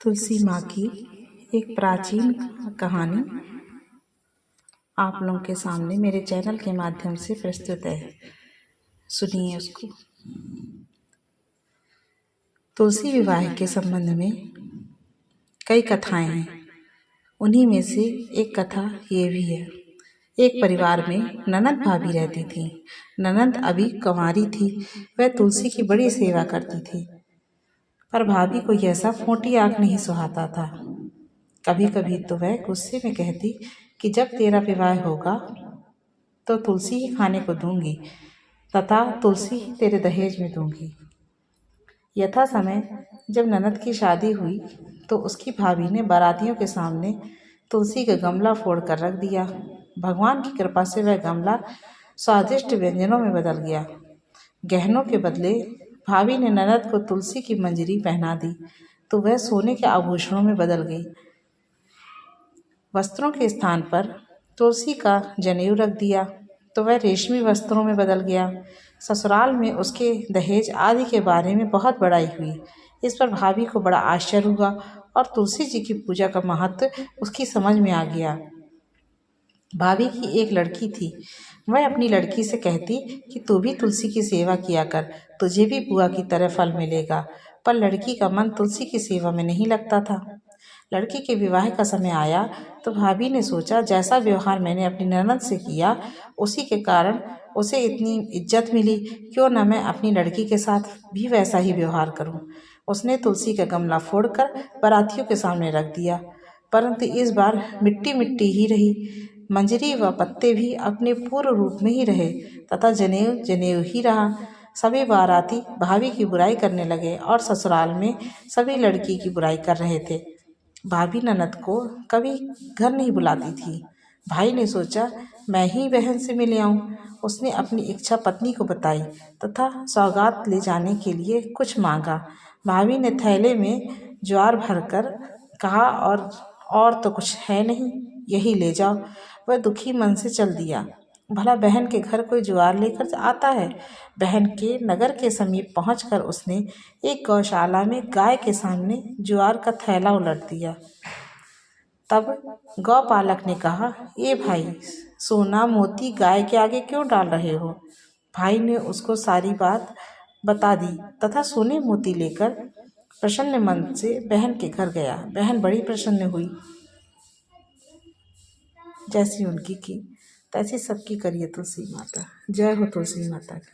तुलसी माँ की एक प्राचीन कहानी आप लोगों के सामने मेरे चैनल के माध्यम से प्रस्तुत है। सुनिए उसको। तुलसी विवाह के संबंध में कई कथाएं हैं। उन्हीं में से एक कथा ये भी है। एक परिवार में ननद भाभी रहती थी। ननद अभी कंवारी थी। वह तुलसी की बड़ी सेवा करती थी, पर भाभी को यह सब मोटी आंख नहीं सुहाता था। कभी कभी तो वह गुस्से में कहती कि जब तेरा विवाह होगा तो तुलसी ही खाने को दूंगी तथा तुलसी तेरे दहेज में दूंगी। यथा समय जब ननद की शादी हुई तो उसकी भाभी ने बारातियों के सामने तुलसी का गमला फोड़ कर रख दिया। भगवान की कृपा से वह गमला स्वादिष्ट व्यंजनों में बदल गया। गहनों के बदले भाभी ने ननद को तुलसी की मंजरी पहना दी तो वह सोने के आभूषणों में बदल गई। वस्त्रों के स्थान पर तुलसी का जनेऊ रख दिया तो वह रेशमी वस्त्रों में बदल गया। ससुराल में उसके दहेज आदि के बारे में बहुत बड़ाई हुई। इस पर भाभी को बड़ा आश्चर्य हुआ और तुलसी जी की पूजा का महत्व उसकी समझ में आ गया। भाभी की एक लड़की थी। वह अपनी लड़की से कहती कि तू भी तुलसी की सेवा किया कर, तुझे भी बुआ की तरह फल मिलेगा। पर लड़की का मन तुलसी की सेवा में नहीं लगता था। लड़की के विवाह का समय आया तो भाभी ने सोचा, जैसा व्यवहार मैंने अपनी ननद से किया उसी के कारण उसे इतनी इज्जत मिली, क्यों न मैं अपनी लड़की के साथ भी वैसा ही व्यवहार करूं। उसने तुलसी का गमला फोड़कर बारातियों के सामने रख दिया, परंतु इस बार मिट्टी मिट्टी ही रही। मंजरी व पत्ते भी अपने पूर्व रूप में ही रहे तथा जनेऊ जनेऊ ही रहा। सभी बाराती भाभी की बुराई करने लगे और ससुराल में सभी लड़की की बुराई कर रहे थे। भाभी ननद को कभी घर नहीं बुलाती थी। भाई ने सोचा मैं ही बहन से मिल आऊं। उसने अपनी इच्छा पत्नी को बताई तथा सौगात ले जाने के लिए कुछ मांगा। भाभी ने थैले में ज्वार भरकर कहा, और तो कुछ है नहीं, यही ले जाओ। वह दुखी मन से चल दिया। भला बहन के घर कोई ज्वार लेकर आता है। बहन के नगर के समीप पहुंचकर उसने एक गौशाला में गाय के सामने ज्वार का थैला उलट दिया। तब गौपालक ने कहा, ए भाई, सोना मोती गाय के आगे क्यों डाल रहे हो। भाई ने उसको सारी बात बता दी तथा सोने मोती लेकर प्रसन्न मन से बहन के घर गया। बहन बड़ी प्रसन्न हुई। जैसी उनकी की तैसी सबकी करिए तुलसी माता। जय हो तुलसी माता की।